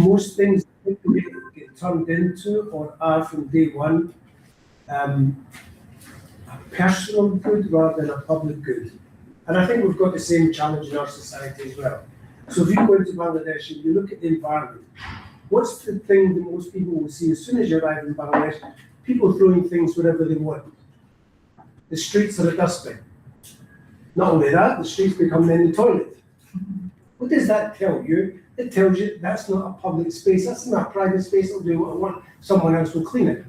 most things get turned into or are from day one a personal good rather than a public good. And I think we've got the same challenge in our society as well. So if you go into Bangladesh and you look at the environment, what's the thing that most people will see as soon as you arrive in Bangladesh? People throwing things wherever they want. The streets are a dustbin. Not only that, the streets become then the toilet. What does that tell you? It tells you that's not a public space, that's not a private space, I'll do what I want, someone else will clean it.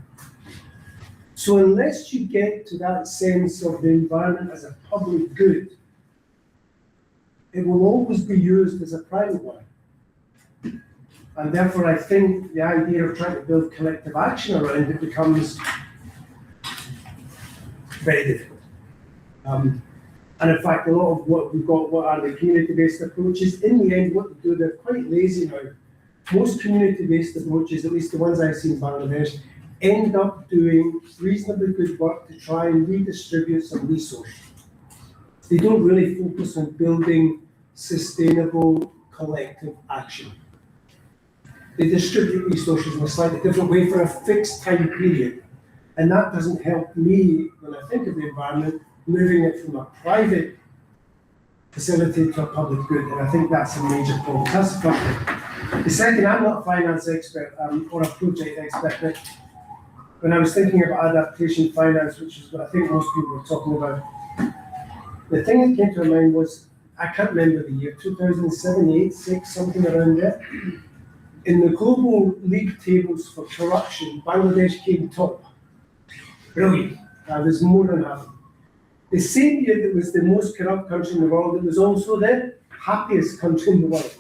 So unless you get to that sense of the environment as a public good, it will always be used as a private one. And therefore I think the idea of trying to build collective action around it becomes very difficult. And in fact, a lot of what we've got, what are the community-based approaches, in the end, what they do, they're quite lazy now. Most community-based approaches, at least the ones I've seen in Bangladesh, end up doing reasonably good work to try and redistribute some resources. They don't really focus on building sustainable collective action. They distribute resources in a slightly different way for a fixed time period. And that doesn't help me, when I think of the environment, moving it from a private facility to a public good. And I think that's a major problem. That's the first thing. The second, I'm not a finance expert or a project expert, but when I was thinking about adaptation finance, which is what I think most people were talking about, the thing that came to my mind was, I can't remember the year, 2007, 8, 6, something around there. In the global league tables for corruption, Bangladesh came top. Brilliant. There's more than half. The same year that was the most corrupt country in the world, it was also the happiest country in the world,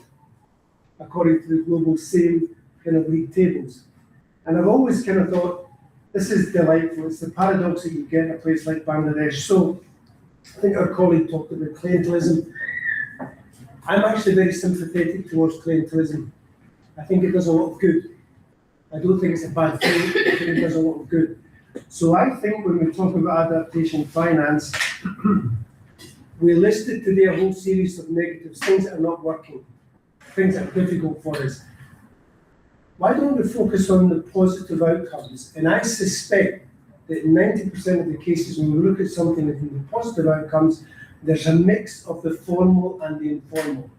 according to the global same kind of league tables. And I've always kind of thought, this is delightful. It's the paradox that you get in a place like Bangladesh. So I think our colleague talked about clientelism. I'm actually very sympathetic towards clientelism. I think it does a lot of good. I don't think it's a bad thing. I think it does a lot of good. So I think when we talk about adaptation finance, we listed today a whole series of negatives, things that are not working, things that are difficult for us. Why don't we focus on the positive outcomes? And I suspect that in 90% of the cases when we look at something from the positive outcomes, there's a mix of the formal and the informal.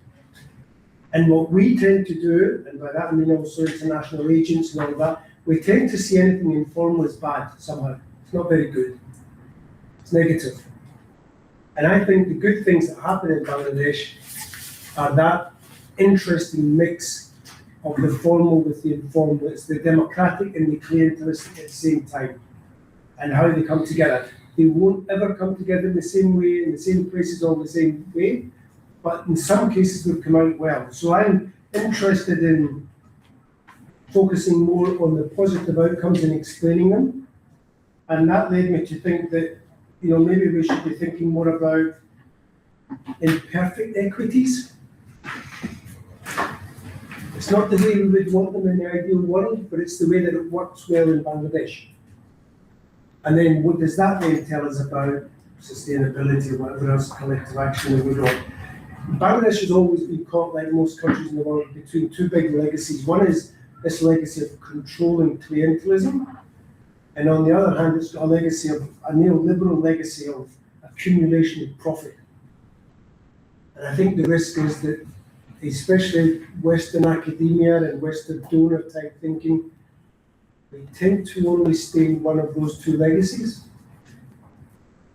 And what we tend to do, and by that I mean also international agents and all that, we tend to see anything informal as bad somehow. It's not very good. It's negative. And I think the good things that happen in Bangladesh are that interesting mix of the formal with the informal. It's the democratic and the clientelistic at the same time, and how they come together. They won't ever come together in the same way, in the same places, all the same way, but in some cases they've come out well. So I'm interested in focusing more on the positive outcomes and explaining them. And that led me to think that, maybe we should be thinking more about imperfect equities. It's not the way we would want them in the ideal world, but it's the way that it works well in Bangladesh. And then what does that then tell us about sustainability or whatever else, collective action that we got? Bangladesh has always been caught, like most countries in the world, between two big legacies. One is this legacy of controlling clientelism, and on the other hand, it's got a legacy of a neoliberal legacy of accumulation of profit. And I think the risk is that, especially Western academia and Western donor type thinking, we tend to only stay in one of those two legacies,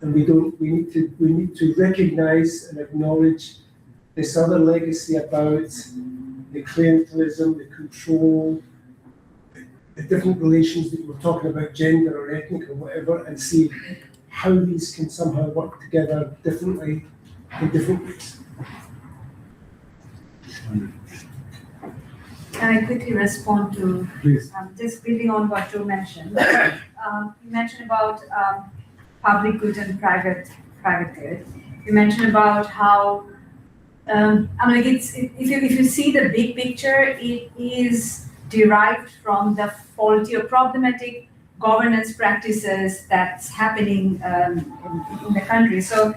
and we need to recognize and acknowledge this other legacy about the clientelism, the control, the different relations that we're talking about, gender or ethnic or whatever, and see how these can somehow work together differently in different ways. Can I quickly respond to, just building on what Joe mentioned. You mentioned about public good and private good. You mentioned about how, if you see the big picture, it is derived from the faulty or problematic governance practices that's happening in the country. So,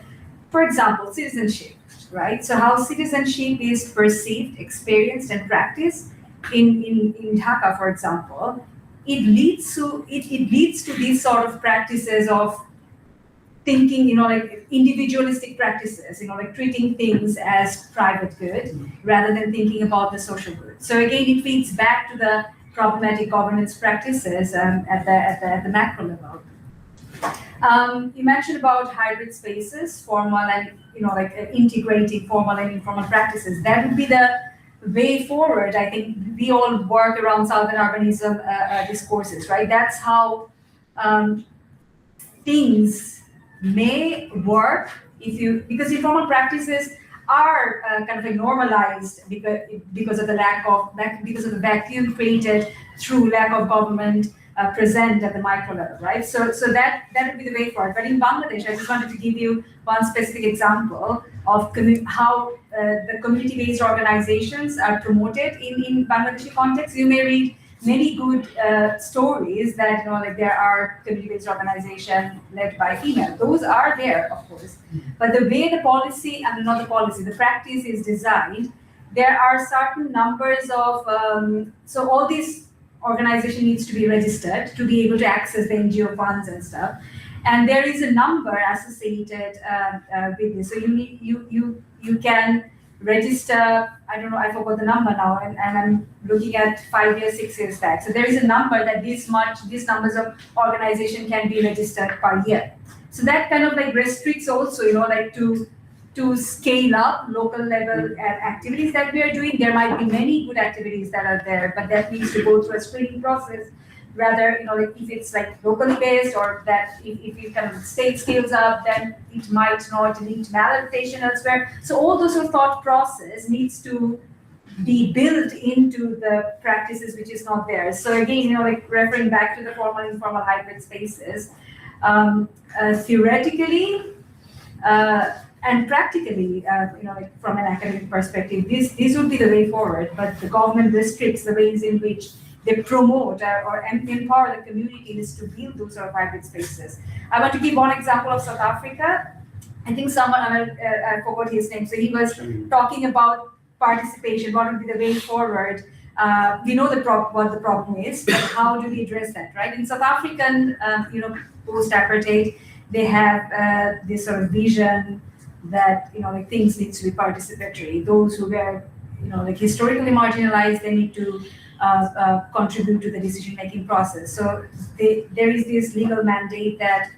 for example, citizenship, right? So how citizenship is perceived, experienced, and practiced in Dhaka, for example, it leads to these sort of practices of thinking, like individualistic practices, like treating things as private good rather than thinking about the social good. So again, it feeds back to the problematic governance practices at the macro level. You mentioned about hybrid spaces, formal and integrating formal and informal practices. That would be the way forward. I think we all work around southern urbanism discourses, right? That's how things may work because informal practices are kind of normalized because of the vacuum created through lack of government present at the micro level, right? So that would be the way forward. But in Bangladesh, I just wanted to give you one specific example of how the community-based organizations are promoted in Bangladeshi context. You may read many good stories that there are community-based organizations led by female. Those are there, of course. But the way the practice is designed, there are certain numbers of so all these organization needs to be registered to be able to access the NGO funds and stuff. And there is a number associated with this. So you can register, I don't know, I forgot the number now, and I'm looking at 5 years, 6 years back. So there is a number that these numbers of organization can be registered per year. So that kind of restricts also, to scale up local level activities that we are doing. There might be many good activities that are there, but that needs to go through a screening process. Rather, if it's locally based, or that if you kind of state scales up, then it might not lead to maladaptation elsewhere. So all those sort of thought process needs to be built into the practices which is not there. So again, referring back to the formal, informal, hybrid spaces, theoretically and practically, from an academic perspective, this would be the way forward. But the government restricts the ways in which they promote or empower the communities to build those sort of hybrid spaces. I want to give one example of South Africa. I think someone, I forgot his name, so he was talking about participation, what would be the way forward. We know what the problem is, but how do we address that, right? In South African, post-apartheid, they have this sort of vision that, things need to be participatory. Those who were, historically marginalized, they need to contribute to the decision-making process. So there is this legal mandate that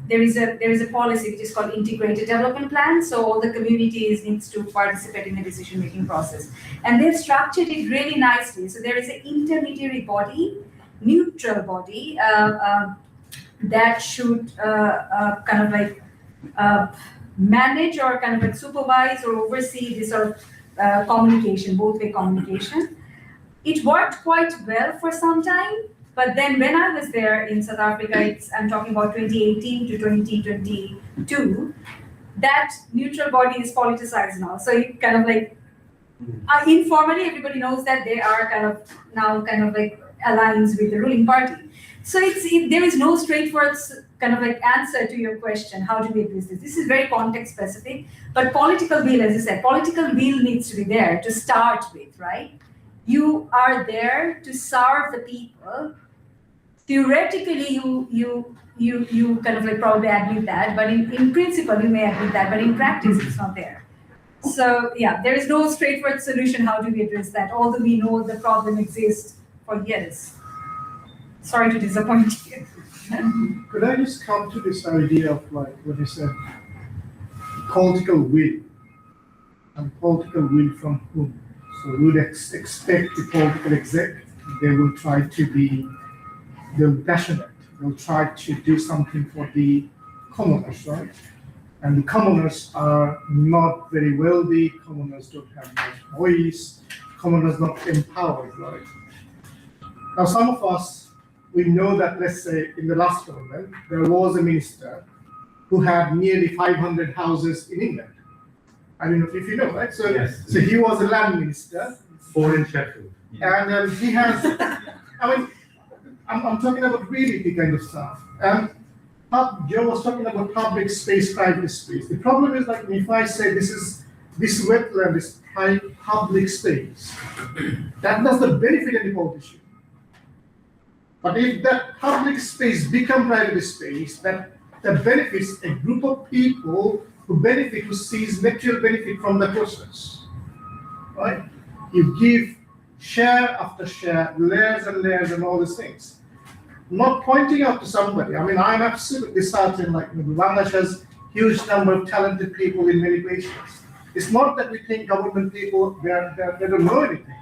there is a policy which is called integrated development plan. So all the communities needs to participate in the decision-making process, and they've structured it really nicely. So there is an intermediary body, neutral body that should manage or supervise or oversee this sort of communication, both-way communication. It worked quite well for some time, but then when I was there in South Africa, I'm talking about 2018 to 2022, that neutral body is politicized now. So it informally, everybody knows that they are aligns with the ruling party. So there is no straightforward answer to your question, how do we address this? This is very context specific, but political will, as I said, political will needs to be there to start with, right? You are there to serve the people. Theoretically, you probably admit that, but in principle, you may admit that, but in practice, it's not there. So yeah, there is no straightforward solution. How do we address that? Although we know the problem exists for years. Sorry to disappoint you. Could I just come to this idea of what you said, political will, and political will from whom? So we would expect the political exec, they will try to be, they'll passionate, they'll try to do something for the commoners, right? And the commoners are not very wealthy, commoners don't have much voice, commoners not empowered, right? Now some of us, we know that, let's say, in the last government, there was a minister who had nearly 500 houses in England. I don't know if you know, right? So, yes. So he was a land minister. Born in Sheffield. And he has, I'm talking about really the kind of stuff. Joe was talking about public space, private space. The problem is if I say this wetland occupy public space. That does not benefit any politician. But if that public space become private space, that benefits a group of people who sees material benefit from the process, right? You give share after share, layers and layers and all these things. Not pointing out to somebody. I mean, I'm absolutely certain, like, Bangladesh has huge number of talented people in many places. It's not that we think government people, they don't know anything.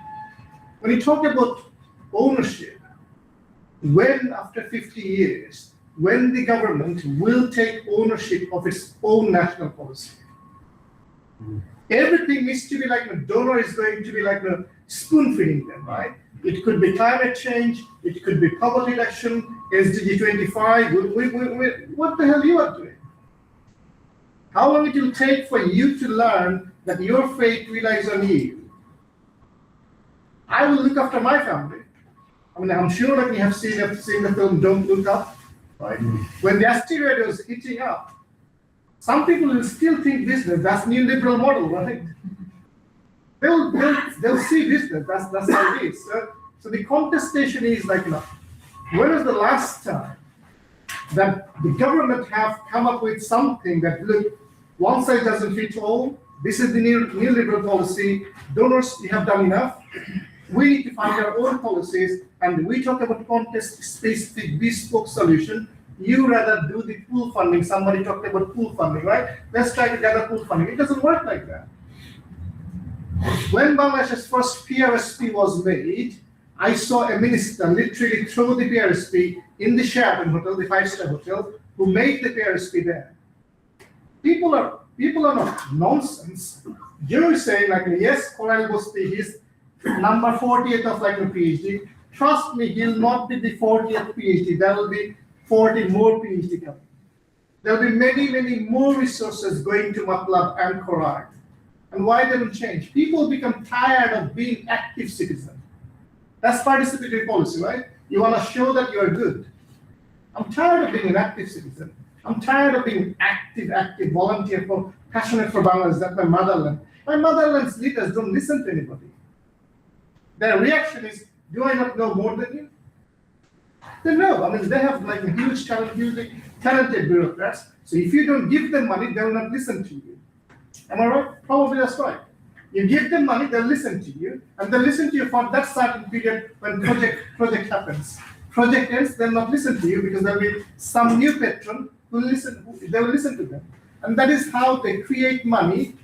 When you talk about ownership, when after 50 years, when the government will take ownership of its own national policy, everything needs to be like a donor is going to be like a spoon feeding them, right? It could be climate change, it could be poverty reduction, SDG 25. What the hell you are doing? How long it will take for you to learn that your fate relies on you? I will look after my family. I mean, I'm sure that you have seen the film Don't Look Up, right? When the asteroid was hitting up, some people will still think business, that's neoliberal model, right? They'll see business, that's how it is. So the contestation is like, when was the last time that the government have come up with something that, look, one size doesn't fit all, this is the neoliberal policy, donors, you have done enough, we need to find our own policies, and we talk about context-specific bespoke solution. You rather do the pool funding. Somebody talked about pool funding, right? Let's try to gather pool funding. It doesn't work like that. When Bangladesh's first PRSP was made, I saw a minister literally throw the PRSP in the Sheraton Hotel, the 5-star hotel, who made the PRSP there. People are not nonsense. Joe is saying, like, yes, Koral Bosti, he's number 40th of like a PhD. Trust me, he'll not be the 40th PhD. There will be 40 more PhD coming. There will be many, many more resources going to Matlab and Koral. And why they will change? People become tired of being active citizens. That's participatory policy, right? You want to show that you are good. I'm tired of being an active citizen. I'm tired of being active volunteer, passionate for Bangladesh. That's my motherland. My motherland's leaders don't listen to anybody. Their reaction is, do I not know more than you? They know. I mean, they have like a huge talented bureaucrats. So if you don't give them money, they will not listen to you. Am I right? Probably that's right. You give them money, they'll listen to you, and they'll listen to you for that certain period when project happens. Project ends, they'll not listen to you because there'll be some new patron who they will listen to them. And that is how they create money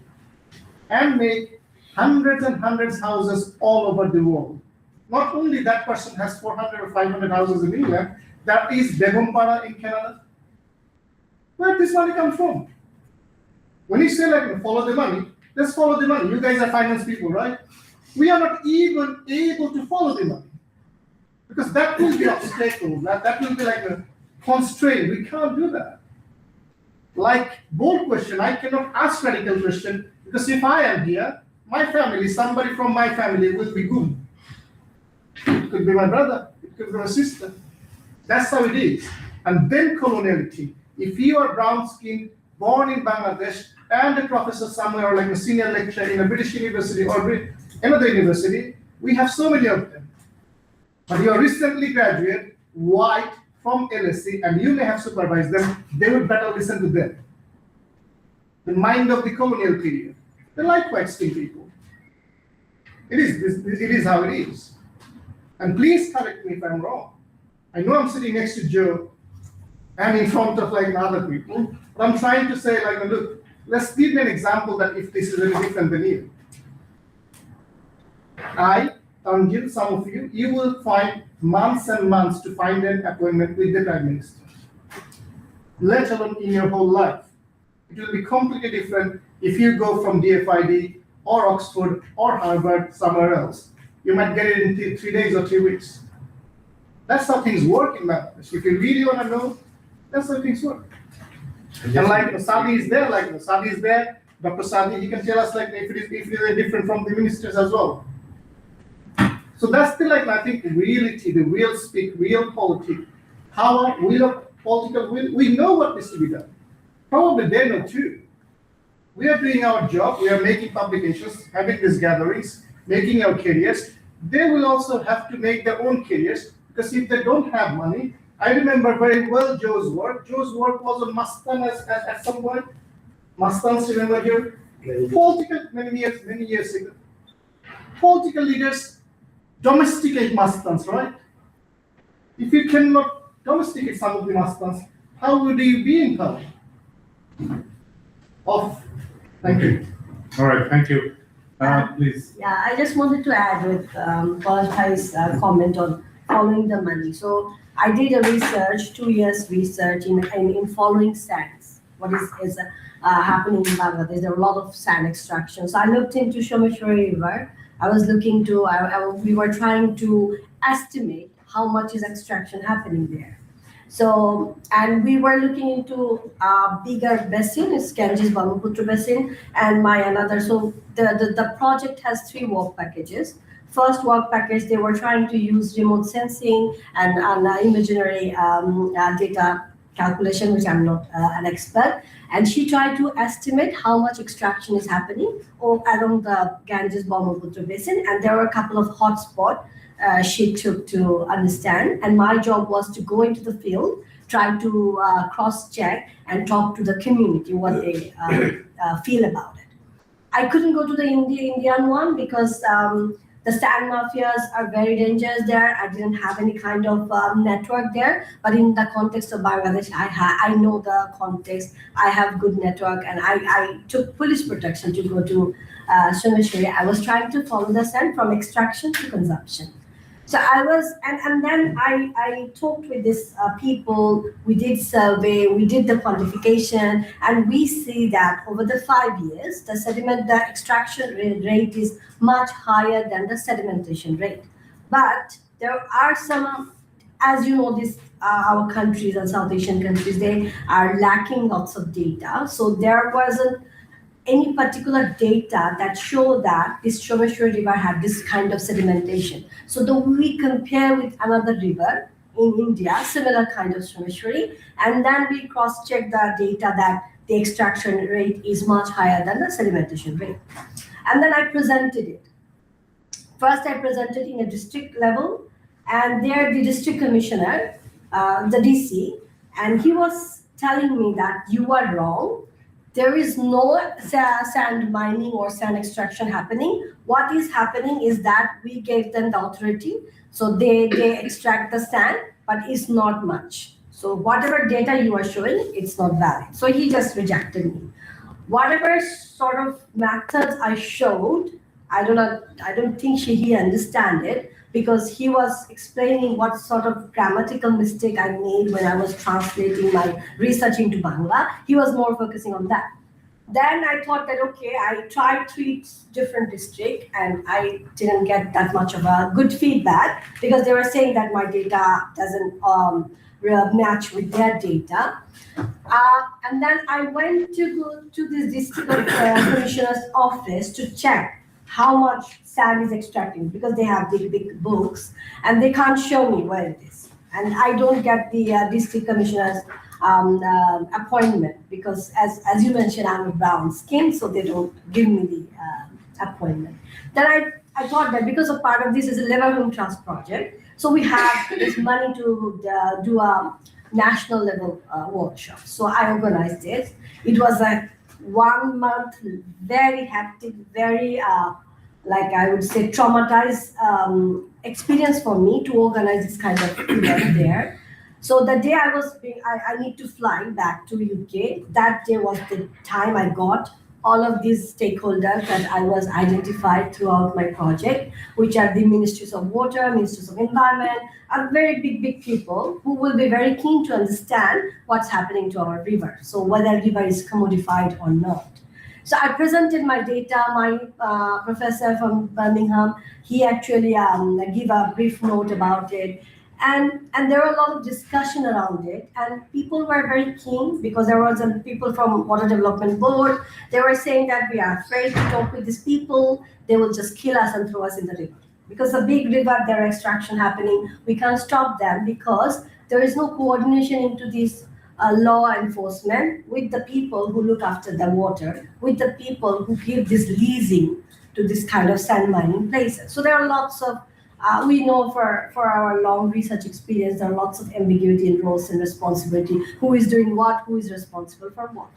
and make hundreds and hundreds of houses all over the world. Not only that person has 400 or 500 houses in England, that is Begompara in Canada. Where did this money come from? When you say like follow the money, let's follow the money. You guys are finance people, right? We are not even able to follow the money. Because that will be obstacle, that will be like a constraint. We can't do that. Like bold question, I cannot ask radical question because if I am here, my family, somebody from my family will be good. It could be my brother, it could be my sister. That's how it is. And then coloniality. If you are brown skinned, born in Bangladesh, and a professor somewhere or like a senior lecturer in a British university or another university, we have so many of them. But you are recently graduate, white, from LSE, and you may have supervised them, they would better listen to them. The mind of the colonial period. They like white skinned people. It is how it is. And please correct me if I'm wrong. I know I'm sitting next to Joe and in front of like other people, but I'm trying to say like, look, let's give me an example that if this is any different than you. I, Tanzil, some of you, you will find months and months to find an appointment with the Prime Minister, let alone in your whole life. It will be completely different if you go from DFID or Oxford or Harvard somewhere else. You might get it in 3 days or 3 weeks. That's how things work in Bangladesh. If you really want to know, that's how things work. And like Sadi is there, Dr. Sadi, he can tell us like if it is different from the ministers as well. So that's the like I think reality, the real speak, real politics. How will political will, we know what needs to be done. Probably they know too. we are doing our job, we are making publications, having these gatherings, making our careers. They will also have to make their own careers, because if they don't have money, I remember very well Joe's work. Joe's work was on Mastan at some point. Mastans, remember here? Political, many years ago. Political leaders domesticate Mastans, right? If you cannot domesticate some of the Mastans, how would you be in power? Off. Thank you. All right, thank you. Please. Yeah, I just wanted to add with Paul's comment on following the money. So I did a research, 2 years research in following sands. What is happening in Bangladesh? There are a lot of sand extraction. So I looked into Someshwari River. I was looking to, we were trying to estimate how much is extraction happening there. So, and we were looking into a bigger basin, it's Ganges Brahmaputra basin, and so the project has 3 work packages. First work package, they were trying to use remote sensing and imaginary data calculation, which I'm not an expert. And she tried to estimate how much extraction is happening along the Ganges Brahmaputra basin, and there were a couple of hotspots she took to understand, and my job was to go into the field, try to cross-check and talk to the community what they feel about it. I couldn't go to the Indian one because the sand mafias are very dangerous there. I didn't have any kind of network there, but in the context of Bangladesh, I know the context. I have good network, and I took police protection to go to Someshwari. I was trying to follow the sand from extraction to consumption. So I was, and then I talked with these people, we did survey, we did the quantification, and we see that over the 5 years, the extraction rate is much higher than the sedimentation rate. But there are some, as you know, our countries and South Asian countries, they are lacking lots of data. So there wasn't any particular data that show that this Someshwari River had this kind of sedimentation. So we compare with another river in India, similar kind of Someshwari, and then we cross-check the data that the extraction rate is much higher than the sedimentation rate. And then I presented it. First, I presented in a district level, and there the district commissioner, the DC, and he was telling me that you are wrong. There is no sand mining or sand extraction happening. What is happening is that we gave them the authority, so they extract the sand, but it's not much. So whatever data you are showing, it's not valid. So he just rejected me. Whatever sort of methods I showed, I don't think he understand it, because he was explaining what sort of grammatical mistake I made when I was translating my research into Bangla. He was more focusing on that. Then I thought that, okay, I tried 3 different districts and I didn't get that much of a good feedback, because they were saying that my data doesn't match with their data. And then I went to go to this district commissioner's office to check how much sand is extracting, because they have big books and they can't show me where it is. And I don't get the district commissioner's appointment, because as you mentioned, I'm a brown skin, so they don't give me the appointment. Then I thought that because a part of this is a level home trust project, so we have this money to do a national level workshop. So I organized it. It was a 1 month, very hectic, very like I would say traumatized experience for me to organize this kind of event there. So the day I need to fly back to UK, that day was the time I got all of these stakeholders that I was identified throughout my project, which are the Ministries of Water, Ministries of Environment, are very big people who will be very keen to understand what's happening to our river. So whether river is commodified or not. So I presented my data. My professor from Birmingham, he actually gave a brief note about it. And there were a lot of discussion around it, and people were very keen, because there was people from Water Development Board. They were saying that we are afraid to talk with these people. They will just kill us and throw us in the river. Because a big river, there are extraction happening. We can't stop them because there is no coordination into these law enforcement, with the people who look after the water, with the people who give this leasing to this kind of sand mining places. So there are lots of, we know for our long research experience, there are lots of ambiguity in roles and responsibility, who is doing what, who is responsible for what.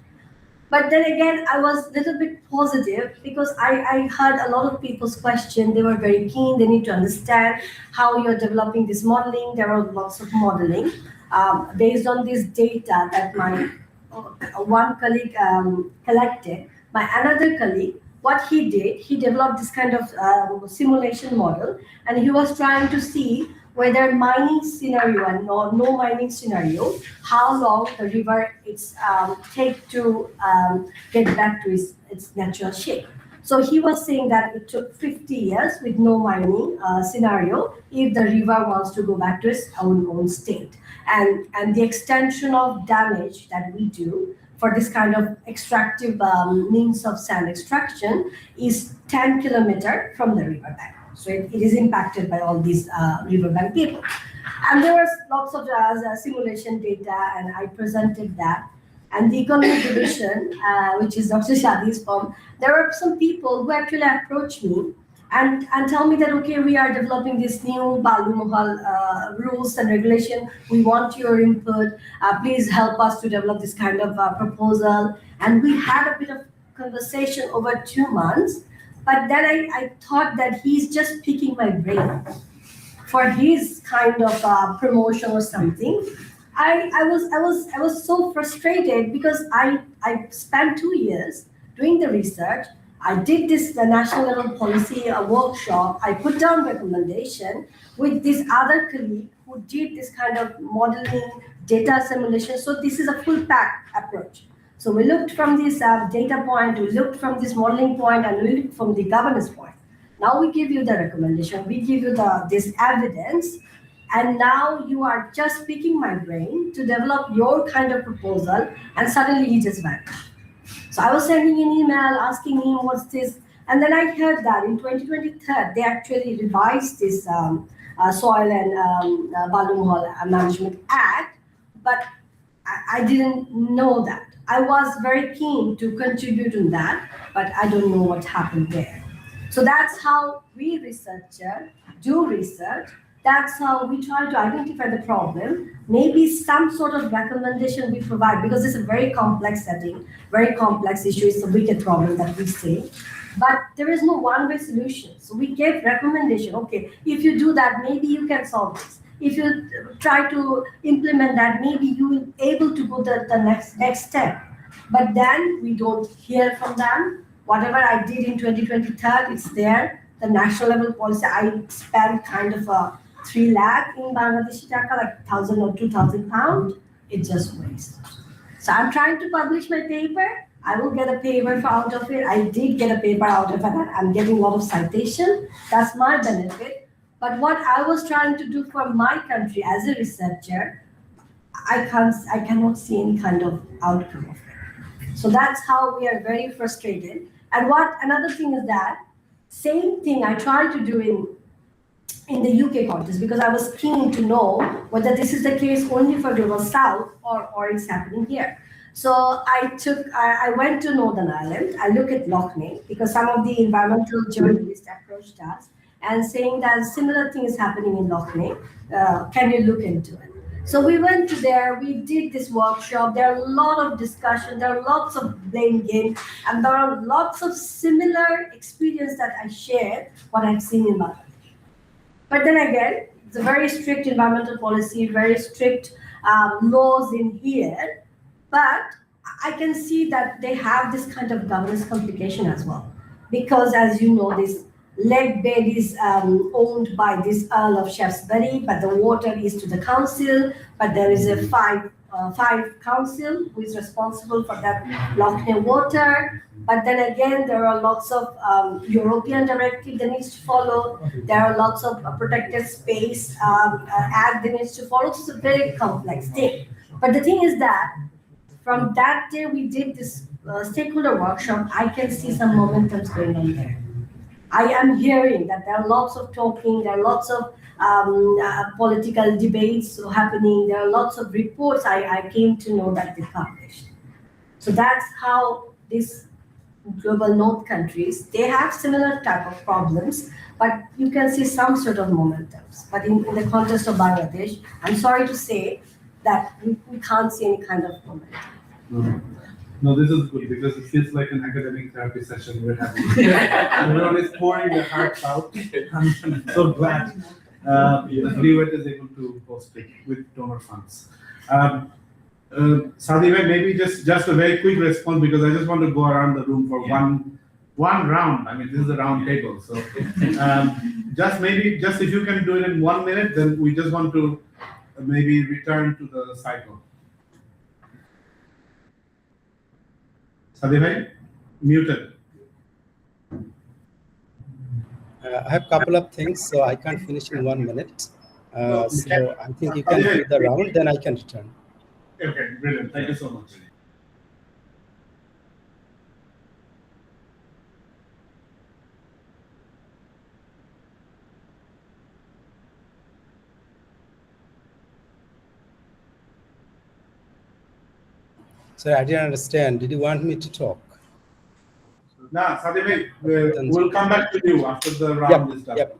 But then again, I was a little bit positive because I heard a lot of people's questions. They were very keen. They need to understand how you're developing this modeling. There are lots of modeling based on this data that my one colleague collected. My another colleague, what he did, he developed this kind of simulation model, and he was trying to see whether mining scenario and no mining scenario, how long the river take to get back to its natural shape. So he was saying that it took 50 years with no mining scenario if the river wants to go back to its own state. And the extension of damage that we do for this kind of extractive means of sand extraction is 10 kilometers from the riverbank. So it is impacted by all these riverbank people. And there was lots of simulation data, and I presented that. And the economic division, which is Dr. Shadi's firm, there were some people who actually approached me and tell me that, okay, we are developing this new Balu Mahal rules and regulation. We want your input. Please help us to develop this kind of proposal. And we had a bit of conversation over 2 months. But then I thought that he's just picking my brain for his kind of promotion or something. I was so frustrated because I spent 2 years doing the research. I did the national level policy workshop. I put down recommendation with this other colleague who did this kind of modeling, data simulation. So this is a full pack approach. So we looked from this data point, we looked from this modeling point, and we looked from the governance point. Now we give you the recommendation, we give you this evidence, and now you are just picking my brain to develop your kind of proposal, and suddenly he just vanished. So I was sending an email asking him what's this, and then I heard that in 2023 they actually revised this Soil and Balu Mahal Management Act, but I didn't know that. I was very keen to contribute on that, but I don't know what happened there. So that's how we researchers do research. That's how we try to identify the problem. Maybe some sort of recommendation we provide, because it's a very complex setting, very complex issue. It's a wicked problem that we see. But there is no one-way solution. So we give recommendation. Okay, if you do that, maybe you can solve this. If you try to implement that, maybe you will be able to go the next step. But then we don't hear from them. Whatever I did in 2023, it's there. The national level policy, I spent kind of a 3 lakh in Bangladeshi taka, like 1,000 or 2,000 pounds. It's just waste. So I'm trying to publish my paper. I will get a paper out of it. I did get a paper out of it. I'm getting a lot of citation. That's my benefit. But what I was trying to do for my country as a researcher, I cannot see any kind of outcome of it. So that's how we are very frustrated. And another thing is that same thing I tried to do in the UK context, because I was keen to know whether this is the case only for Global South or it's happening here. So I went to Northern Ireland. I look at Lough Neagh because some of the environmental journalists approached us and saying that similar thing is happening in Lough Neagh. Can you look into it? So we went to there, we did this workshop. There are a lot of discussion, there are lots of blame game, and there are lots of similar experience that I shared what I've seen in Bangladesh. But then again, it's a very strict environmental policy, very strict laws in here, but I can see that they have this kind of governance complication as well. Because as you know, this Leg Bed is owned by this Earl of Shaftesbury, but the water is to the council, but there is a five council who is responsible for that Lough Neagh water. But then again, there are lots of European directive that needs to follow. There are lots of protected space act that needs to follow. So it's a very complex thing. But the thing is that from that day we did this stakeholder workshop, I can see some momentum going on there. I am hearing that there are lots of talking, there are lots of political debates happening, there are lots of reports I came to know that they published. So that's how these global north countries, they have similar type of problems, but you can see some sort of momentums. But in the context of Bangladesh, I'm sorry to say that we can't see any kind of momentum. No, this is good because it feels like an academic therapy session we're having. Everyone is pouring their hearts out. I'm so glad that ReWET is able to host it with donor funds. Sadhbhai, maybe just a very quick response because I just want to go around the room for one round. I mean, this is a round table, so just if you can do it in 1 minute, then we just want to maybe return to the cycle. Sadhbhai, muted. I have a couple of things, so I can't finish in 1 minute. So I think you can do the round, then I can return. Okay, brilliant. Thank you so much. So I didn't understand. Did you want me to talk? Nah, Sadhbhai, we'll come back to you after the round is done. Yep.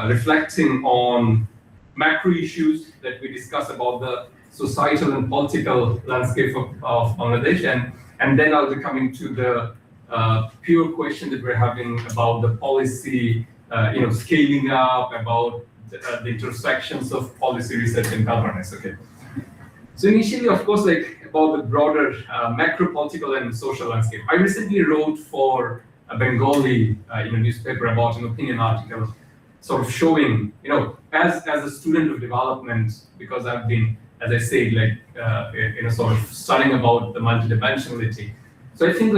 reflecting on macro issues that we discuss about the societal and political landscape of Bangladesh, and then I'll be coming to the pure question that we're having about the policy, scaling up, about the intersections of policy research and governance. Okay. So initially, of course, about the broader macro political and social landscape. I recently wrote for a Bengali newspaper about an opinion article, sort of showing, as a student of development, because I've been, as I said, sort of studying about the multidimensionality. So I think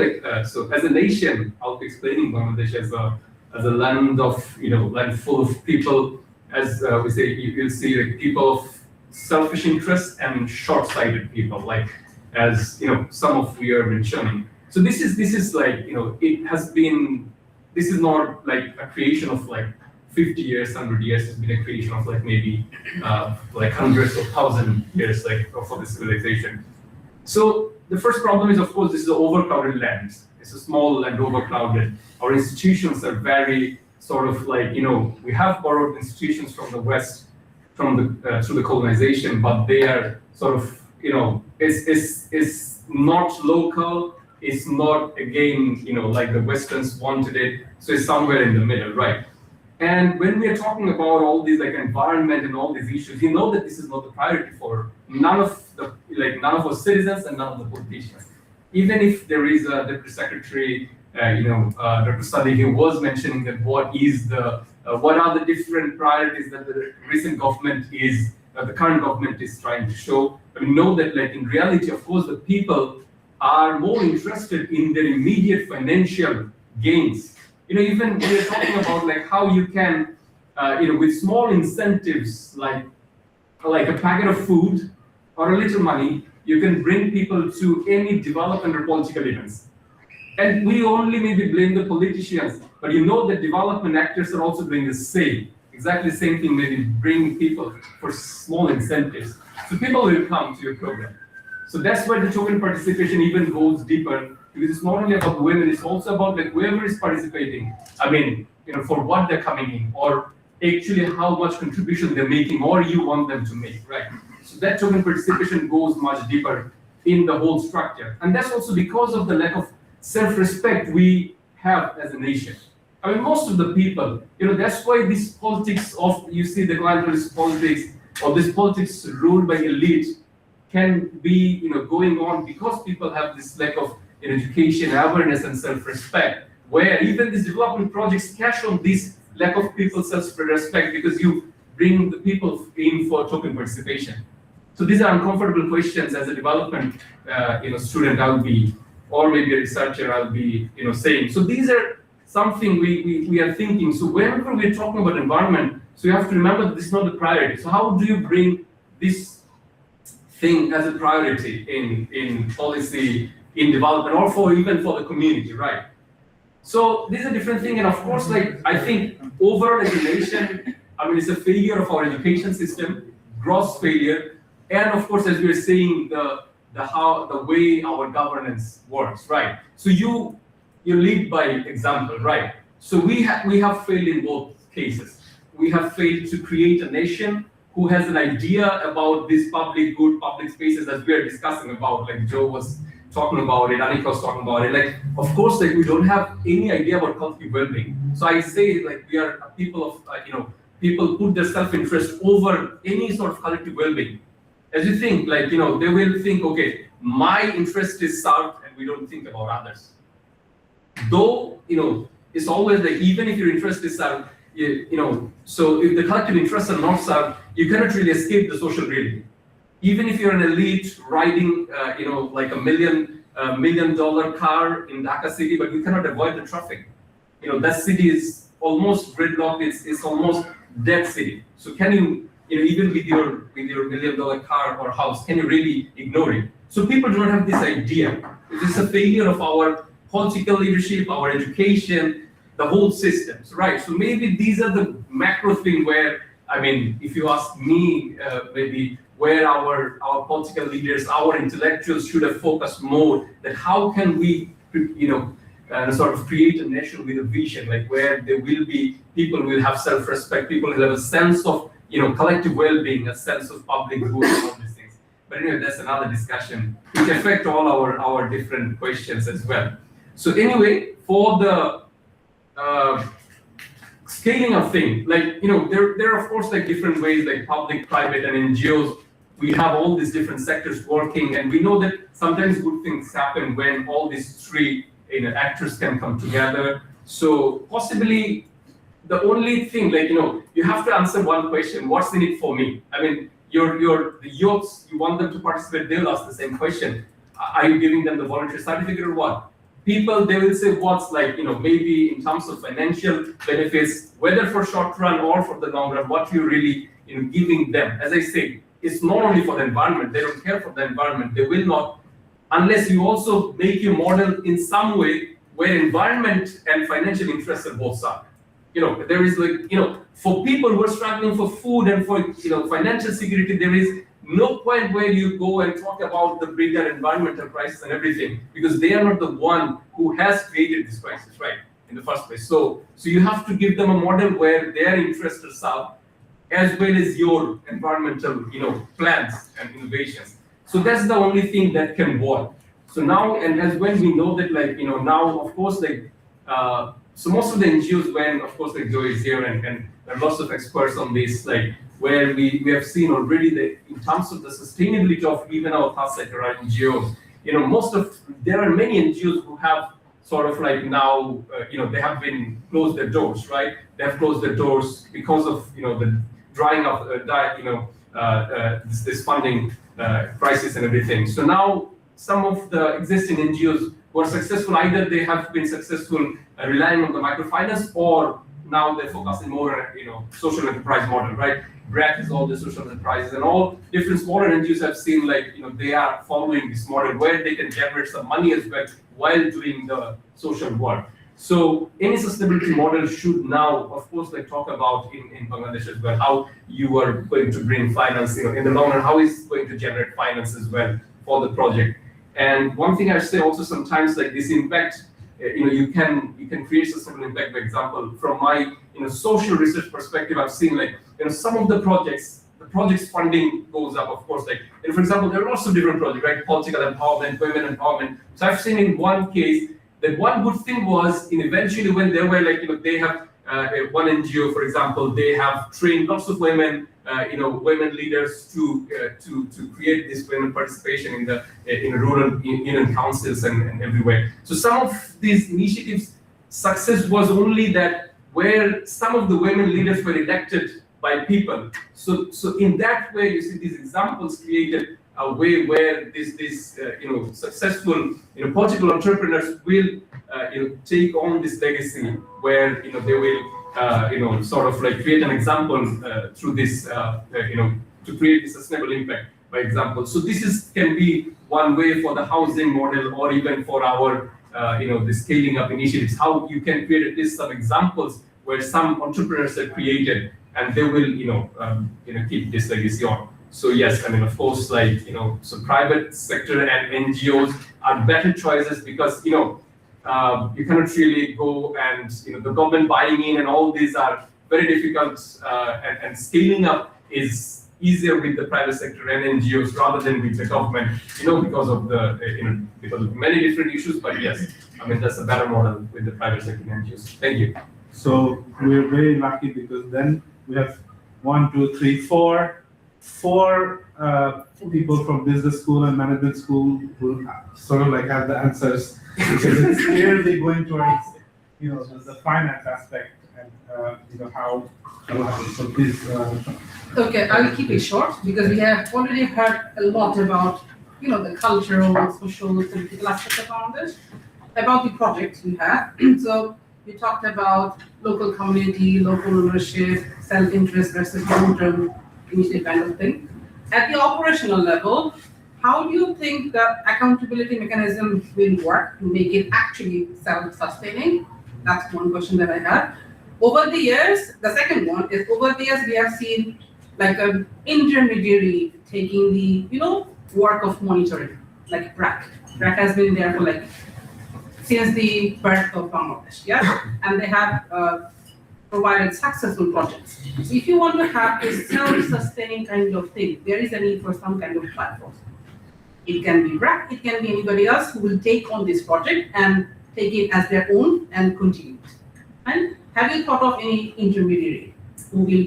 so as a nation, I'll be explaining Bangladesh as a land of, land full of people, as we say, you'll see people of selfish interests and short-sighted people, as some of we are mentioning. So this is it has been, this is not like a creation of 50 years, 100 years. It's been a creation of maybe hundreds of thousand years for the civilization. So the first problem is, of course, this is an overcrowded land. It's a small and overcrowded. Our institutions are very sort of we have borrowed institutions from the West, through the colonization, but they are sort of, it's not local. It's not, again, like the Westerns wanted it. So it's somewhere in the middle, right? And when we are talking about all these environment and all these issues, that this is not the priority for none of our citizens and none of the politicians. Even if there is a Deputy Secretary, Dr. Sadiq, who was mentioning that what are the different priorities that the recent government is, the current government is trying to show. But we know that in reality, of course, the people are more interested in their immediate financial gains. Even we are talking about how you can, with small incentives, like a packet of food or a little money, you can bring people to any development or political events. And we only maybe blame the politicians, but that development actors are also doing the same, exactly the same thing, maybe bringing people for small incentives. So people will come to your program. So that's why the token participation even goes deeper, because it's not only about women, it's also about whoever is participating. I mean, for what they're coming in, or actually how much contribution they're making, or you want them to make, right? So that token participation goes much deeper in the whole structure. And that's also because of the lack of self-respect we have as a nation. I mean, most of the people, that's why this politics of, you see, the clientelist politics, or this politics ruled by elite can be, going on because people have this lack of education, awareness, and self-respect, where even these development projects cash on this lack of people's self-respect because you bring the people in for token participation. So these are uncomfortable questions as a development, student I'll be, or maybe a researcher I'll be, saying. So these are something we are thinking. So whenever we're talking about environment, so you have to remember that this is not the priority. So how do you bring this thing as a priority in policy, in development, or even for the community, right? So this is a different thing, and of course, I think overall as a nation, it's a failure of our education system, gross failure, and of course, as we're saying, the way our governance works, right? So you lead by example, right? So we have failed in both cases. We have failed to create a nation who has an idea about these public good, public spaces as we are discussing about, like Joe was talking about it, Anika was talking about it. Of course, we don't have any idea about collective well-being. So I say, we are a people of, people put their self-interest over any sort of collective well-being. As you think, they will think, okay, my interest is served, and we don't think about others. Though, it's always even if your interest is served, so if the collective interests are not served, you cannot really escape the social reality. Even if you're an elite riding, a $1 million car in Dhaka city, but you cannot avoid the traffic. That city is almost gridlocked. It's almost dead city. So can you, even with your $1 million car or house, can you really ignore it? So people don't have this idea. It's a failure of our political leadership, our education, the whole systems, right? So maybe these are the macro thing where, if you ask me, maybe where our political leaders, our intellectuals should have focused more, that how can we, sort of create a nation with a vision, like where there will be people will have self-respect, people will have a sense of collective well-being, a sense of public good, and all these things. But anyway, that's another discussion which affect all our different questions as well. So anyway, for the scaling of things, like there are of course like different ways, like public, private, and NGOs. We have all these different sectors working, and we know that sometimes good things happen when all these three actors can come together. So possibly the only thing, like you have to answer one question: what's in it for me? I mean, the youths, you want them to participate, they'll ask the same question. Are you giving them the voluntary certificate or what? People, they will say what's like, maybe in terms of financial benefits, whether for short run or for the long run, what you really giving them. As I say, it's not only for the environment, they don't care for the environment, they will not, unless you also make your model in some way where environment and financial interests are both served. There is like, for people who are struggling for food and for financial security, there is no point where you go and talk about the bigger environmental crisis and everything, because they are not the one who has created this crisis, right, in the first place. So you have to give them a model where their interests are served, as well as your environmental, plans and innovations. So that's the only thing that can work. So now, and as when we know that, like, now, of course, like, so most of the NGOs, when, of course, like Joe is here, and there are lots of experts on this, like, where we have seen already that in terms of the sustainability of even our third sector NGOs, there are many NGOs who have sort of like now, they have been closed their doors, right? They have closed their doors because of, the drying of this funding crisis and everything. So now some of the existing NGOs who are successful, either they have been successful relying on the microfinance, or now they're focusing more on social enterprise model, right? REDAA is all the social enterprises, and all different smaller NGOs have seen like they are following this model where they can generate some money as well while doing the social work. So any sustainability model should now, of course, like talk about in Bangladesh as well, how you are going to bring finance, in the long run, how is going to generate finance as well for the project. And one thing I say also sometimes, like this impact, you can create sustainable impact. For example, from my social research perspective, I've seen like some of the projects funding goes up, of course. Like, for example, there are lots of different projects, right? Political empowerment, women empowerment. So I've seen in one case that one good thing was eventually when they were like they have one NGO, for example, they have trained lots of women, women leaders to create this women participation in the rural union councils and everywhere. So some of these initiatives, success was only that where some of the women leaders were elected by people. So in that way, you see these examples created a way where this successful political entrepreneurs will take on this legacy where they will sort of like create an example through this to create this sustainable impact, by example. So this can be one way for the housing model, or even for our the scaling up initiatives, how you can create at least some examples where some entrepreneurs are created and they will keep this legacy on. So yes, I mean, of course, like so private sector and NGOs are better choices, because you cannot really go and the government buying in and all these are very difficult, and scaling up is easier with the private sector and NGOs rather than with the government, because of the because of many different issues. But yes, I mean that's a better model with the private sector and NGOs. Thank you. So we're very lucky, because then we have 1, 2, 3, 4 people from business school and management school who sort of like have the answers, because it's clearly going towards the finance aspect and how happen. So please. Okay, I'll keep it short, because we have already heard a lot about the cultural, social, political aspects around it, about the projects we have. So we talked about local community, local ownership, self-interest versus long-term initiative kind of thing. At the operational level, how do you think the accountability mechanism will work to make it actually self-sustaining? That's one question that I had. Over the years, the second one is, over the years we have seen like an intermediary taking the work of monitoring, like REDAA. REDAA has been there for like since the birth of Bangladesh, yeah? And they have provided successful projects. So if you want to have a self-sustaining kind of thing, there is a need for some kind of platform. It can be REC, it can be anybody else who will take on this project and take it as their own and continue it. And have you thought of any intermediary who will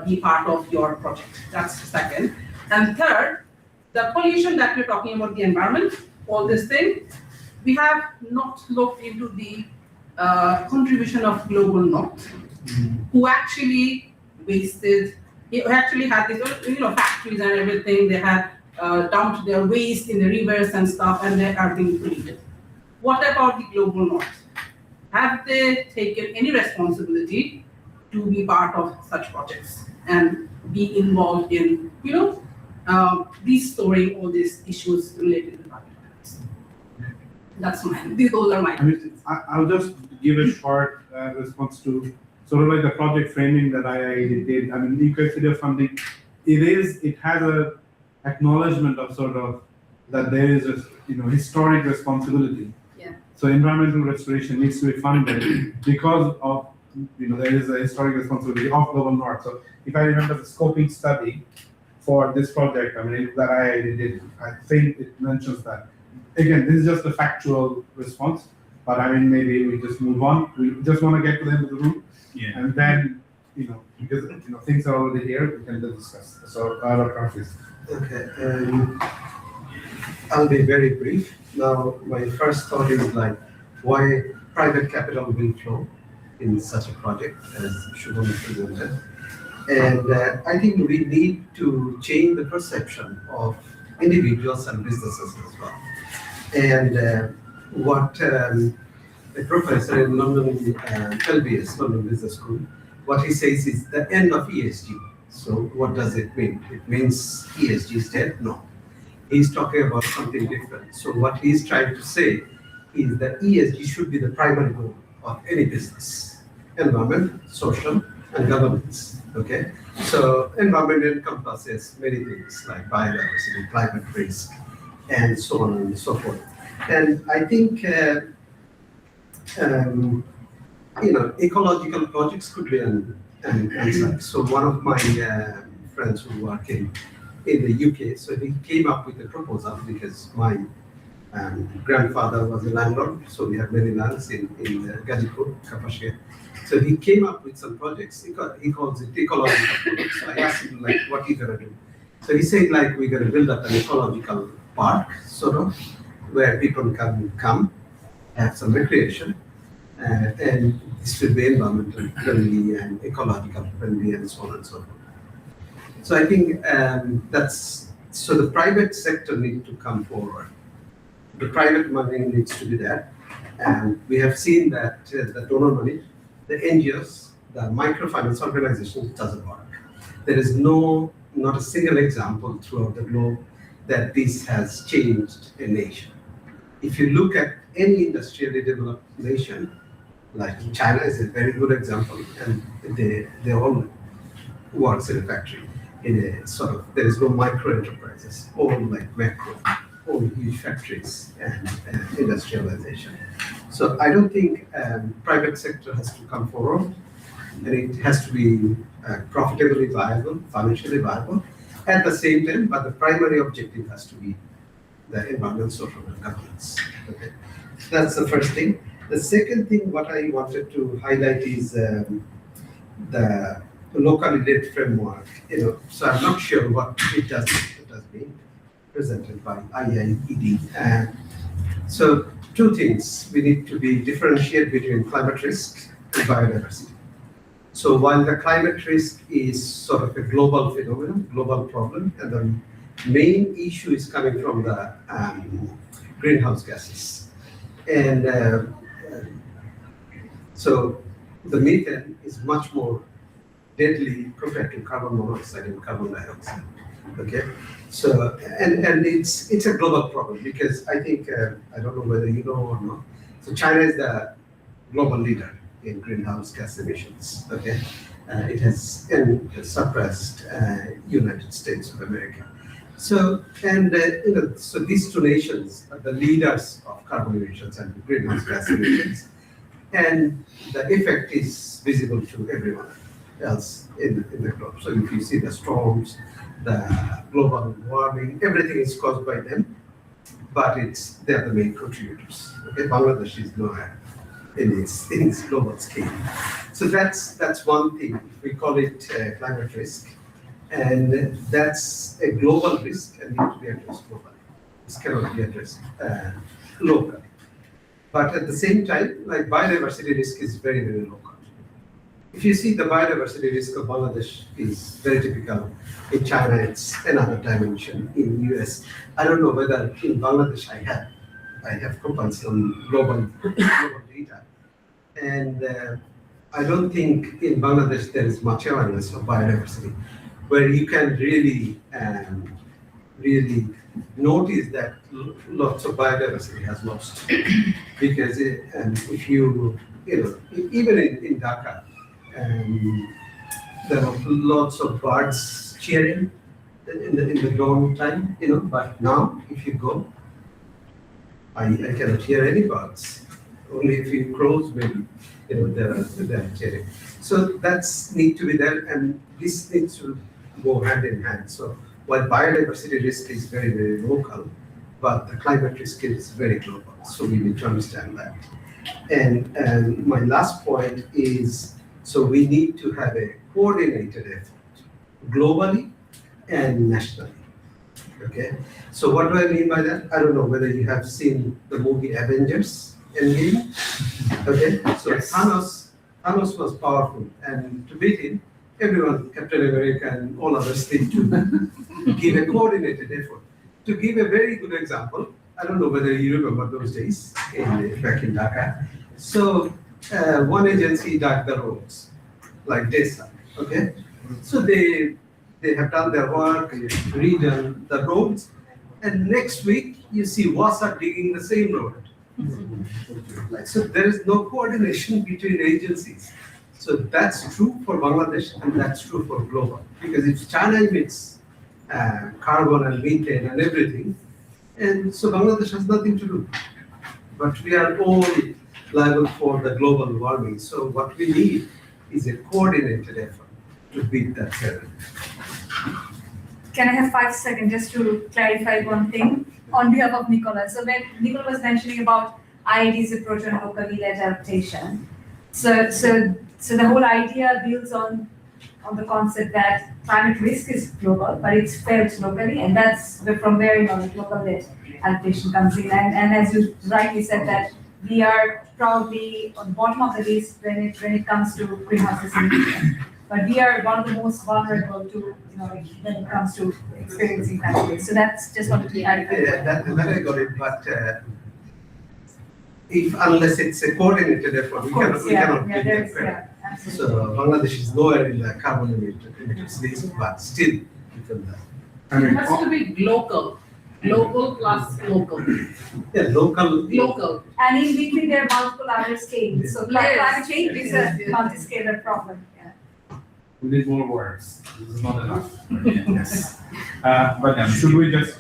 be part of your project? That's second. And third, the pollution that we're talking about, the environment, all this thing, we have not looked into the contribution of Global North, who actually wasted, who actually had these, factories and everything. They had dumped their waste in the rivers and stuff, and they are being polluted. What about the Global North? Have they taken any responsibility to be part of such projects and be involved in, restoring all these issues related to climate change? That's mine. Those are mine. I'll just give a short response to sort of like the project framing that IIED did. Eco funding, it has a acknowledgement of sort of that there is a historic responsibility. Yeah. So environmental restoration needs to be funded because of there is a historic responsibility of Global North. So if I remember the scoping study for this project, that IIED did, I think it mentions that. Again, this is just a factual response, but maybe we just move on. We just want to get to the end of the room, and then because things are already here, we can discuss. So, Dr. Hafiz. Okay, I'll be very brief. Now, my first thought is why private capital will flow in such a project as Shubham presented. And I think we need to change the perception of individuals and businesses as well. And what a professor in London, LBS, London Business School, what he says is the end of ESG. So what does it mean? It means ESG is dead? No. He's talking about something different. So what he's trying to say is that ESG should be the primary goal of any business. Environment, social, and governance. Okay? So environment encompasses many things like biodiversity, climate risk, and so on and so forth. And I think ecological projects could be an answer. So one of my friends who work in the UK, so he came up with a proposal because my grandfather was a landlord, so we have many lands in Gazipur, Kapashia. So he came up with some projects. He calls it ecological projects. So I asked him what are you gonna do? So he said we're gonna build up an ecological park, sort of, where people can come, have some recreation, and this will be environmental friendly and ecological friendly and so on and so forth. So I think so the private sector needs to come forward. The private money needs to be there. And we have seen that the donor money, the NGOs, the microfinance organizations, doesn't work. There is not a single example throughout the globe that this has changed a nation. If you look at any industrially developed nation, like China is a very good example, and they all works in a factory, in a sort of, there is no micro enterprises, all like macro, all huge factories and industrialization. So I don't think private sector has to come forward, and it has to be profitably viable, financially viable at the same time, but the primary objective has to be the environment, social, and governance. Okay, so that's the first thing. The second thing, what I wanted to highlight is the locally led framework. So I'm not sure what it does mean, presented by IIED. So two things, we need to be differentiate between climate risk and biodiversity. So while the climate risk is sort of a global phenomenon, global problem, and the main issue is coming from the greenhouse gases. And so the methane is much more deadly compared to carbon monoxide and carbon dioxide. Okay, so and it's a global problem because I think I don't know whether you know or not. So China is the global leader in greenhouse gas emissions. Okay, it has suppressed United States of America. So, and so these two nations are the leaders of carbon emissions and greenhouse gas emissions, and the effect is visible to everyone else in the globe. So if you see the storms, the global warming, everything is caused by them, but they're the main contributors. Okay, Bangladesh is nowhere in its global scale. So that's one thing. We call it climate risk. And that's a global risk and needs to be addressed globally. This cannot be addressed locally. But at the same time, like biodiversity risk is very, very local. If you see the biodiversity risk of Bangladesh is very typical. In China, it's another dimension. In US, I don't know whether in Bangladesh I have compiled some global data. And I don't think in Bangladesh there is much awareness of biodiversity, where you can really notice that lots of biodiversity has lost. Because if you even in Dhaka, there are lots of birds cheering in the dawn time, but now if you go, I cannot hear any birds. Only a few crows maybe, they're cheering. So that's need to be there, and this needs to go hand in hand. So while biodiversity risk is very, very local, but the climate risk is very global. So we need to understand that. And my last point is, so we need to have a coordinated effort, globally and nationally. Okay. So what do I mean by that? I don't know whether you have seen the movie Avengers Endgame. Okay. So Thanos was powerful, and to beat him, everyone, Captain America and all others, need to give a coordinated effort. To give a very good example, I don't know whether you remember those days back in Dhaka. So one agency dug the roads, like DESA, okay? So they have done their work, redone the roads, and next week you see WASA digging the same road. So there is no coordination between agencies. So that's true for Bangladesh, and that's true for global. Because if China emits carbon and methane and everything, and so Bangladesh has nothing to do. But we are all liable for the global warming. So what we need is a coordinated effort to beat that challenge. Can I have 5 seconds just to clarify one thing on behalf of Nicola? So when Nicola was mentioning about IIED's approach on locally led adaptation, so the whole idea builds on the concept that climate risk is global, but it's felt locally, and that's from where the local led adaptation comes in. And as you rightly said, that we are probably on the bottom of the list when it comes to greenhouse gas emissions. But we are one of the most vulnerable to, when it comes to experiencing climate risk. So that's just wanted to clarify. Yeah, that I got it. But unless it's a coordinated effort, we cannot beat that fair. So Bangladesh is lower in the carbon emitters list, but still within that. It has to be local plus local. Yeah, local. Local. And in between there are multiple other scales. So climate change is a multi-scalar problem. We need more words. This is not enough. Yes. But should we just,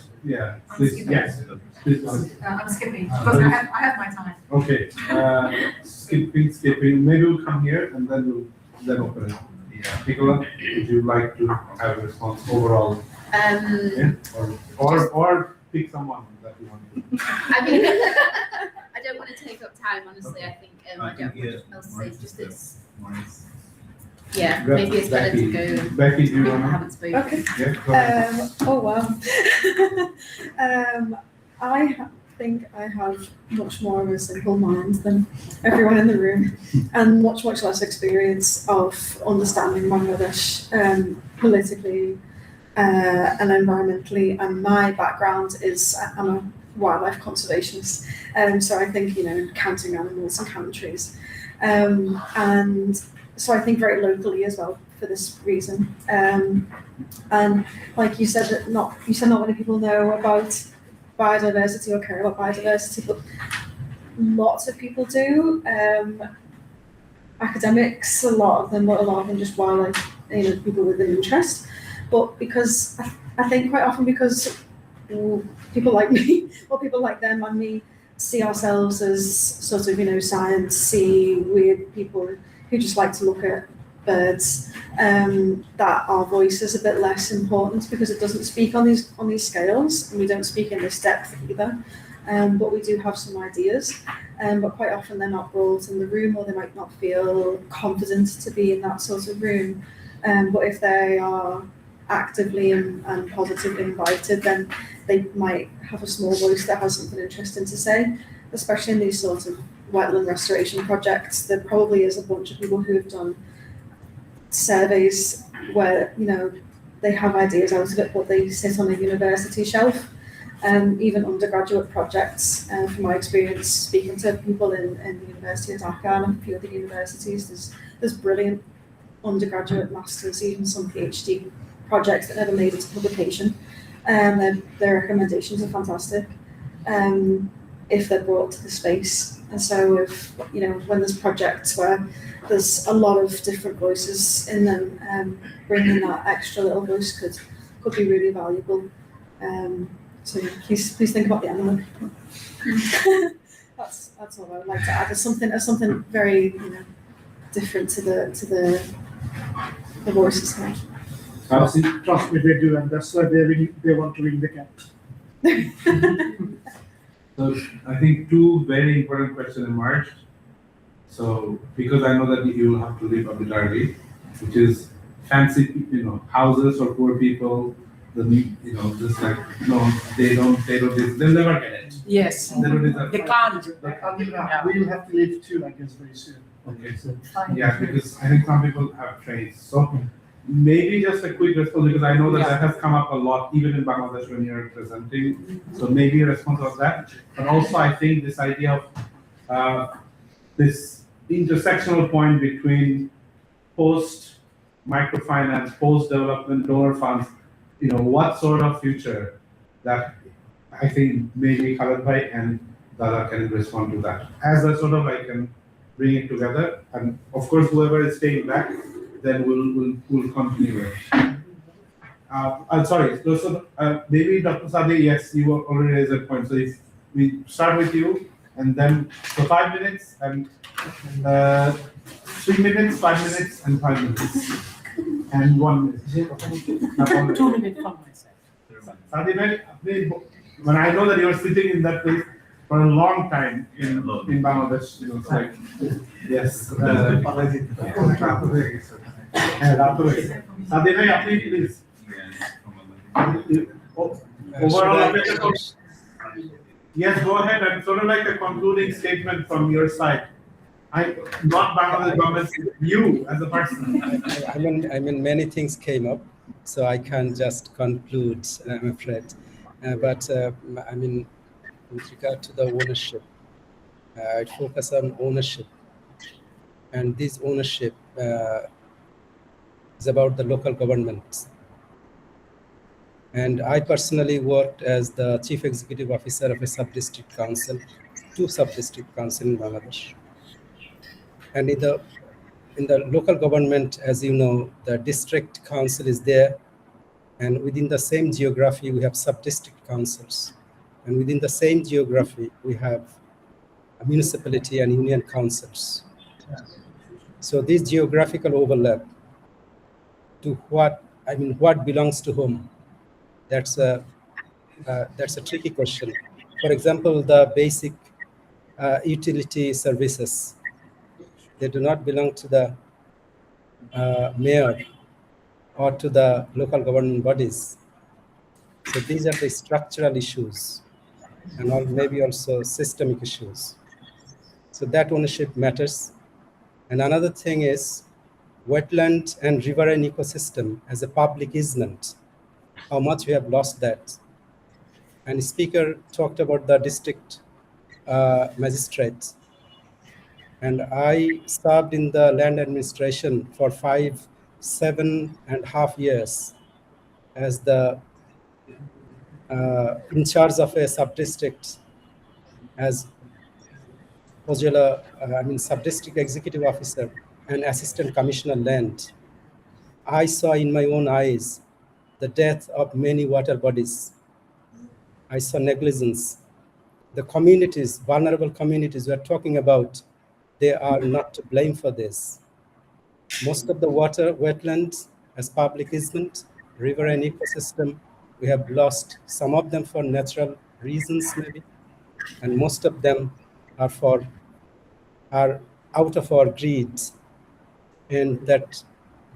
please, yes. Please, I'm skipping because I have my time. okay. Skipping. Maybe we'll come here and then we'll open it. Yeah. Nicola, would you like to have a response overall? Or pick someone that you want to. I mean, I don't want to take up time. Honestly, I think I don't have much else to say. Just it's. Yeah, maybe it's better to go. Becky, do you want I to? haven't spoken. Okay. Yeah, go ahead. Oh wow. I think I have much more of a simple mind than everyone in the room, and much less experience of understanding Bangladesh politically and environmentally. And my background is I'm a wildlife conservationist, so I think counting animals and counting trees, and so I think very locally as well for this reason. And like you said, not many people know about biodiversity or care about biodiversity, but lots of people do. Academics, a lot of them just wildlife, people with an interest. But because I think quite often because people like me, or people like them and me, see ourselves as sort of, science-y, weird people who just like to look at birds, that our voice is a bit less important because it doesn't speak on these scales, and we don't speak in this depth either. But we do have some ideas, but quite often they're not brought in the room, or they might not feel confident to be in that sort of room. But if they are actively and positively invited, then they might have a small voice that has something interesting to say, especially in these sorts of wetland restoration projects. There probably is a bunch of people who have done surveys where, they have ideas out of it, but they sit on a university shelf. Even undergraduate projects, from my experience speaking to people in the University of Dhaka and a few other universities, there's brilliant undergraduate, masters, even some PhD projects that never made it to publication. Their recommendations are fantastic if they're brought to the space. And so if, when there's projects where there's a lot of different voices in them, bringing that extra little voice could be really valuable. So please think about the animal. That's all I would like to add. As something very different to the voices here. Trust me, they do, and that's why they want to win the cat. So I think two very important questions emerged. So because I know that you will have to leave a bit early, which is fancy, houses for poor people. Just like they don't. They'll never get it. Yes. They don't deserve They it. can't. We'll have to leave too, I guess, very soon. Okay. Yeah, because I think some people have trains. So maybe just a quick response, because I know that has come up a lot, even in Bangladesh when you're presenting. So maybe a response of that. But also I think this idea of this intersectional point between post-microfinance, post-development donor funds, what sort of future that I think maybe Khaled Bhai and Dada can respond to that. As a sort of I can bring it together, and of course whoever is staying back, then we'll continue it. I'm sorry. So maybe Dr. Sadi, yes, you already raised a point. So if we start with you, and then so 5 minutes and 3 minutes, 5 minutes, and 5 minutes. And 1 minute. 2 minutes from myself. Sadi bhai, when I know that you're sitting in that place for a long time in Bangladesh, so like, yes. Sadi bhai, please. Overall, yes, go ahead and sort of like a concluding statement from your side. Not Bangladesh government, you as a person. I mean, many things came up, so I can't just conclude, I'm afraid. But with regard to the ownership, I'd focus on ownership. And this ownership is about the local governments. And I personally worked as the Chief Executive Officer of a sub-district council, 2 sub-district councils in Bangladesh. And in the local government, as you know, the district council is there. And within the same geography, we have sub-district councils. And within the same geography, we have a municipality and union councils. So this geographical overlap to what belongs to whom, that's a tricky question. For example, the basic utility services, they do not belong to the mayor or to the local government bodies. So these are the structural issues and maybe also systemic issues. So that ownership matters. And another thing is wetland and riverine ecosystem as a public easement, how much we have lost that. And the speaker talked about the district magistrates. And I served in the land administration for 7.5 years as the in charge of a sub-district as sub-district executive officer and assistant commissioner land. I saw in my own eyes the death of many water bodies. I saw negligence. The communities, vulnerable communities we are talking about, they are not to blame for this. Most of the water, wetlands, as public easement, river and ecosystem, we have lost some of them for natural reasons maybe, and most of them are out of our greed. And that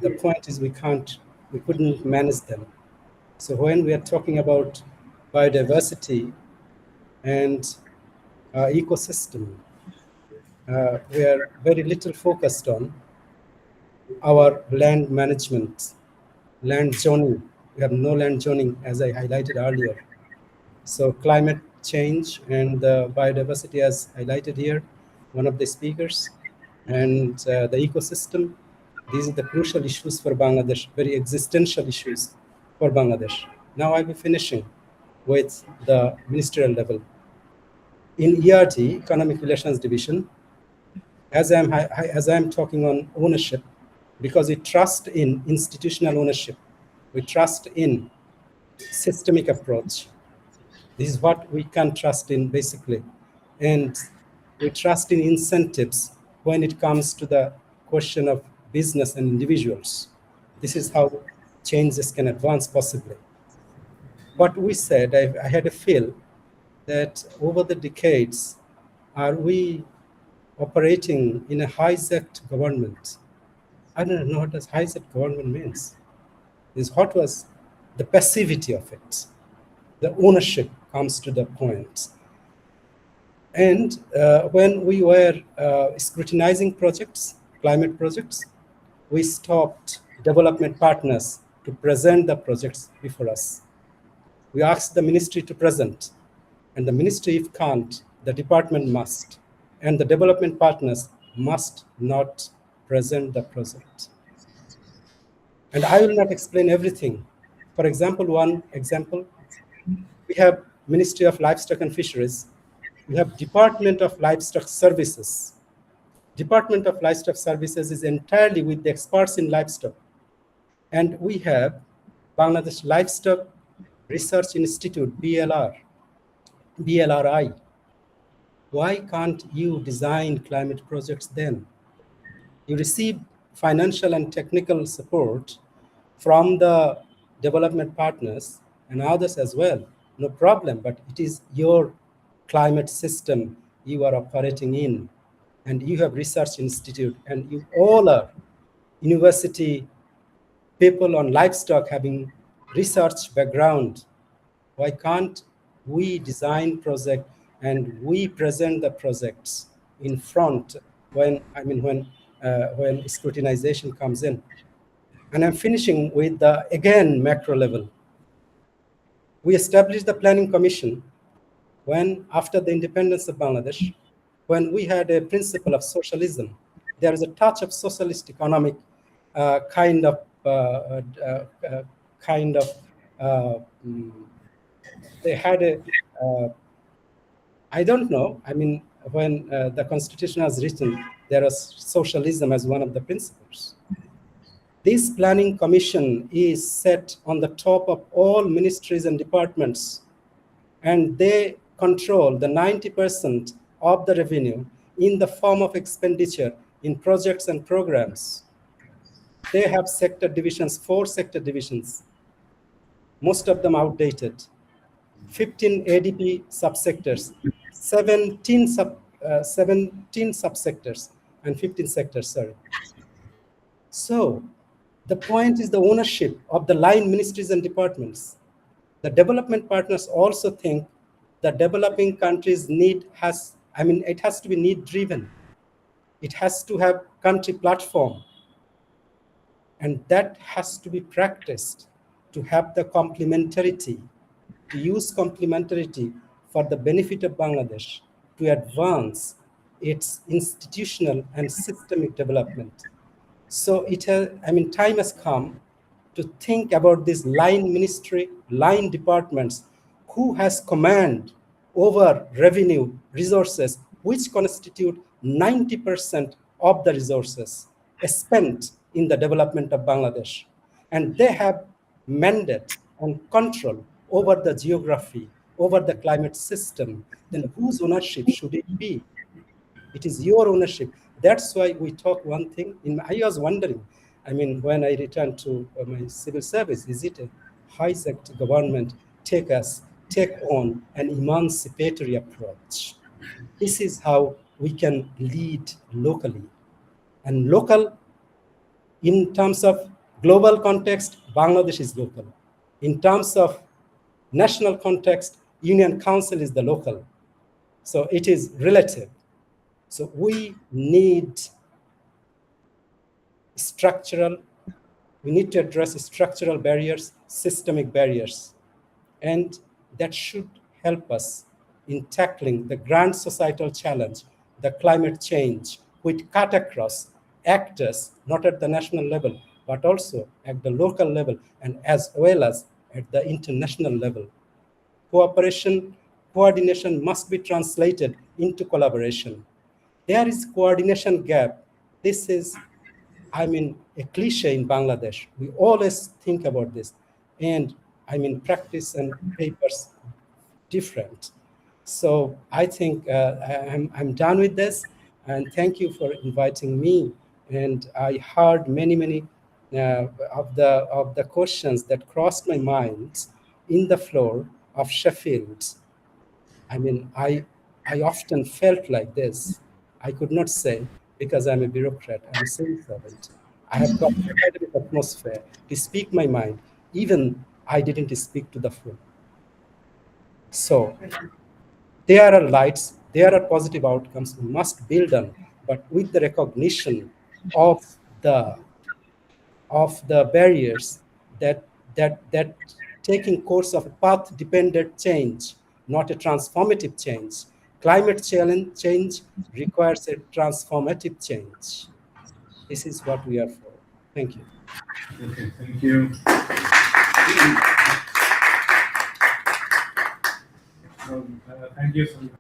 the point is we couldn't manage them. So when we are talking about biodiversity and ecosystem, we are very little focused on our land management, land zoning. We have no land zoning, as I highlighted earlier. So climate change and the biodiversity, as highlighted here, one of the speakers, and the ecosystem, these are the crucial issues for Bangladesh, very existential issues for Bangladesh. Now I'll be finishing with the ministerial level. In ERD, Economic Relations Division, as I'm talking on ownership, because we trust in institutional ownership, we trust in systemic approach. This is what we can trust in, basically. And we trust in incentives when it comes to the question of business and individuals. This is how changes can advance possibly. What we said, I had a feel that over the decades, are we operating in a hijacked government? I don't know what does hijacked government means. What was the passivity of it? The ownership comes to the point. And when we were scrutinizing projects, climate projects, we stopped development partners to present the projects before us. We asked the ministry to present, and the ministry, if can't, the department must, and the development partners must not present the project. And I will not explain everything. For example, one example, we have Ministry of Livestock and Fisheries. We have Department of Livestock Services. Department of Livestock Services is entirely with the experts in livestock. And we have Bangladesh Livestock Research Institute, BLRI. Why can't you design climate projects then? You receive financial and technical support from the development partners and others as well, no problem, but it is your climate system you are operating in, and you have research institute, and you all are university people on livestock having research background. Why can't we design project and we present the projects in front when scrutinization comes in? And I'm finishing with the, again, macro level. We established the Planning Commission when, after the independence of Bangladesh, when we had a principle of socialism. There is a touch of socialist economic they had a, I don't know, I mean, when the Constitution was written, there was socialism as one of the principles. This planning commission is set on the top of all ministries and departments, and they control the 90% of the revenue in the form of expenditure in projects and programs. They have sector divisions, 4 sector divisions, most of them outdated, 15 ADP subsectors, 17 subsectors, and 15 sectors, sorry. So the point is the ownership of the line ministries and departments. The development partners also think the developing countries it has to be need driven. It has to have country platform. And that has to be practiced to have the complementarity, to use complementarity for the benefit of Bangladesh to advance its institutional and systemic development. So time has come to think about this line ministry, line departments, who has command over revenue resources, which constitute 90% of the resources spent in the development of Bangladesh. And they have mandate and control over the geography, over the climate system, then whose ownership should it be? It is your ownership. That's why we talk one thing. I was wondering, I mean, when I returned to my civil service, is it a hijacked government take on an emancipatory approach? This is how we can lead locally. And local, in terms of global context, Bangladesh is local. In terms of national context, Union Council is the local. So it is relative. So we need we need to address structural barriers, systemic barriers, and that should help us in tackling the grand societal challenge, the climate change, which cut across actors, not at the national level, but also at the local level, and as well as at the international level. Coordination must be translated into collaboration. There is coordination gap. This is, I mean, a cliche in Bangladesh. We always think about this. And I mean, practice and papers different. So I think I'm done with this. And thank you for inviting me. And I heard many of the questions that crossed my mind in the floor of Sheffield. I mean, I often felt like this. I could not say, because I'm a bureaucrat, I'm a civil servant. I have got an academic atmosphere to speak my mind. Even I didn't speak to the full. So there are lights, there are positive outcomes we must build on, but with the recognition of the barriers that taking course of path-dependent change, not a transformative change. Climate change requires a transformative change. This is what we are for. Thank you. Okay, thank you. Thank you so much.